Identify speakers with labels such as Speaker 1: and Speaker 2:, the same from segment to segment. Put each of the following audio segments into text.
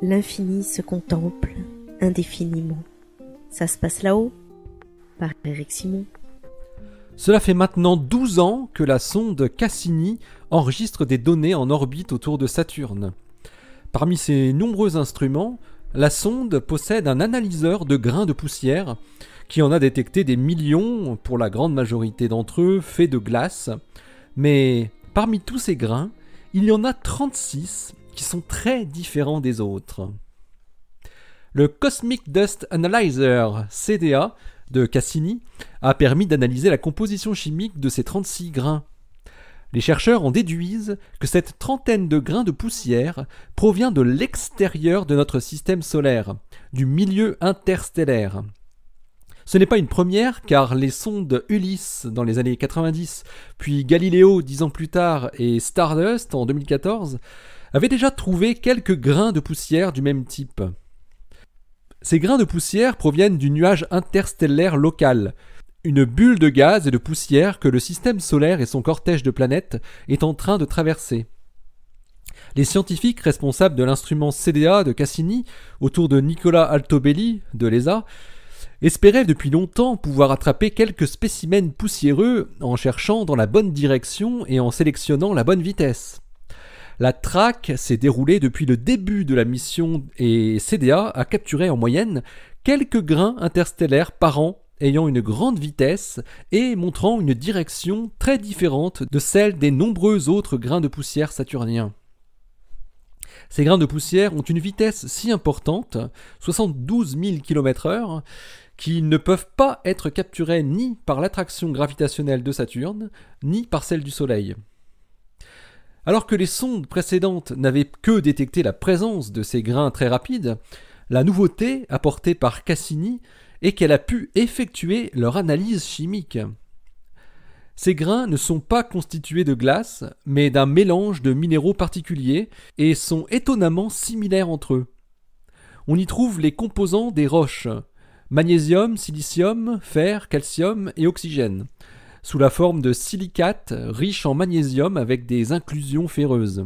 Speaker 1: L'infini se contemple indéfiniment. Ça se passe là-haut, par Eric Simon.
Speaker 2: Cela fait maintenant 12 ans que la sonde Cassini enregistre des données en orbite autour de Saturne. Parmi ses nombreux instruments, la sonde possède un analyseur de grains de poussière qui en a détecté des millions, pour la grande majorité d'entre eux, faits de glace. Mais parmi tous ces grains, il y en a 36 qui sont très différents des autres. Le Cosmic Dust Analyzer, CDA, de Cassini, a permis d'analyser la composition chimique de ces 36 grains. Les chercheurs en déduisent que cette trentaine de grains de poussière provient de l'extérieur de notre système solaire, du milieu interstellaire. Ce n'est pas une première, car les sondes Ulysse dans les années 90, puis Galileo 10 ans plus tard et Stardust en 2014 avaient déjà trouvé quelques grains de poussière du même type. Ces grains de poussière proviennent du nuage interstellaire local, une bulle de gaz et de poussière que le système solaire et son cortège de planètes est en train de traverser. Les scientifiques responsables de l'instrument CDA de Cassini, autour de Nicola Altobelli de l'ESA, espéraient depuis longtemps pouvoir attraper quelques spécimens poussiéreux en cherchant dans la bonne direction et en sélectionnant la bonne vitesse. La traque s'est déroulée depuis le début de la mission et CDA a capturé en moyenne quelques grains interstellaires par an ayant une grande vitesse et montrant une direction très différente de celle des nombreux autres grains de poussière saturniens. Ces grains de poussière ont une vitesse si importante, 72 000 km/h, qu'ils ne peuvent pas être capturés ni par l'attraction gravitationnelle de Saturne, ni par celle du Soleil. Alors que les sondes précédentes n'avaient que détecté la présence de ces grains très rapides, la nouveauté apportée par Cassini est qu'elle a pu effectuer leur analyse chimique. Ces grains ne sont pas constitués de glace, mais d'un mélange de minéraux particuliers et sont étonnamment similaires entre eux. On y trouve les composants des roches, magnésium, silicium, fer, calcium et oxygène, sous la forme de silicates riches en magnésium avec des inclusions ferreuses.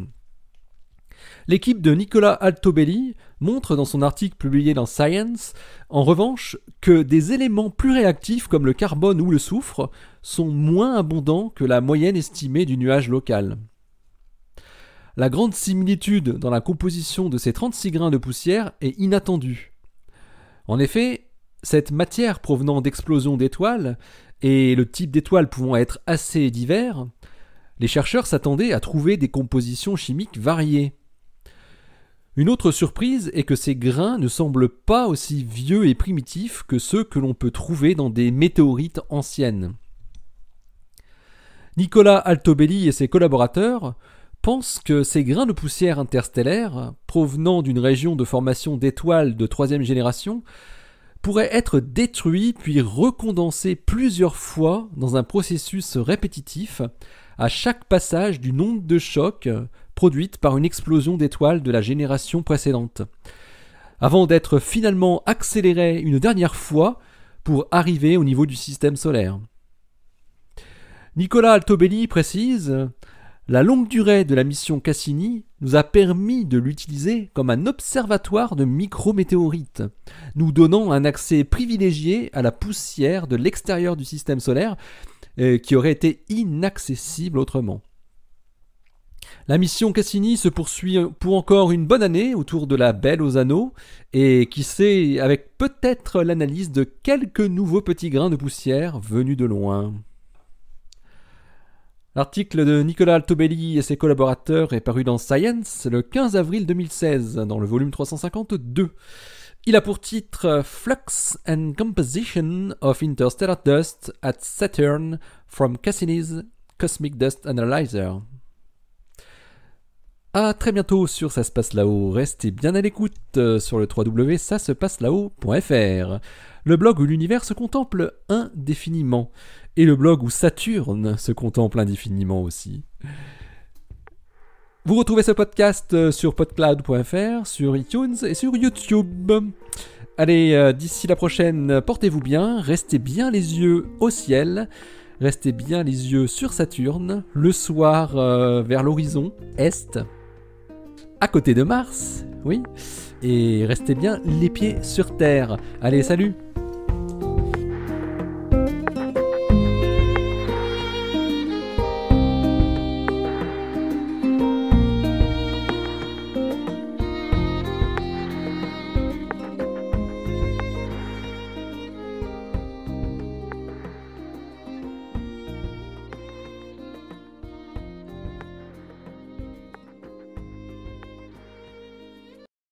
Speaker 2: L'équipe de Nicola Altobelli montre dans son article publié dans Science, en revanche, que des éléments plus réactifs comme le carbone ou le soufre sont moins abondants que la moyenne estimée du nuage local. La grande similitude dans la composition de ces 36 grains de poussière est inattendue. En effet, cette matière provenant d'explosions d'étoiles, et le type d'étoiles pouvant être assez divers, les chercheurs s'attendaient à trouver des compositions chimiques variées. Une autre surprise est que ces grains ne semblent pas aussi vieux et primitifs que ceux que l'on peut trouver dans des météorites anciennes. Nicola Altobelli et ses collaborateurs pensent que ces grains de poussière interstellaire, provenant d'une région de formation d'étoiles de troisième génération, pourraient être détruits puis recondensés plusieurs fois dans un processus répétitif à chaque passage d'une onde de choc produite par une explosion d'étoiles de la génération précédente, avant d'être finalement accélérés une dernière fois pour arriver au niveau du système solaire. Nicola Altobelli précise « La longue durée de la mission Cassini nous a permis de l'utiliser comme un observatoire de micrométéorites, nous donnant un accès privilégié à la poussière de l'extérieur du système solaire qui aurait été inaccessible autrement. » La mission Cassini se poursuit pour encore une bonne année autour de la Belle aux Anneaux et qui sait avec peut-être l'analyse de quelques nouveaux petits grains de poussière venus de loin. L'article de Nicola Altobelli et ses collaborateurs est paru dans Science le 15 avril 2016 dans le volume 352. Il a pour titre Flux and Composition of Interstellar Dust at Saturn from Cassini's Cosmic Dust Analyzer. A très bientôt sur Ça se passe là-haut. Restez bien à l'écoute sur le www.ça-se-passe-là-haut.fr, le blog où l'univers se contemple indéfiniment, et le blog où Saturne se contemple indéfiniment aussi. Vous retrouvez ce podcast sur podcloud.fr, sur iTunes et sur YouTube. Allez, d'ici la prochaine, portez-vous bien, restez bien les yeux au ciel, restez bien les yeux sur Saturne, le soir vers l'horizon est, à côté de Mars, Oui. Et restez bien les pieds sur terre. Allez, salut!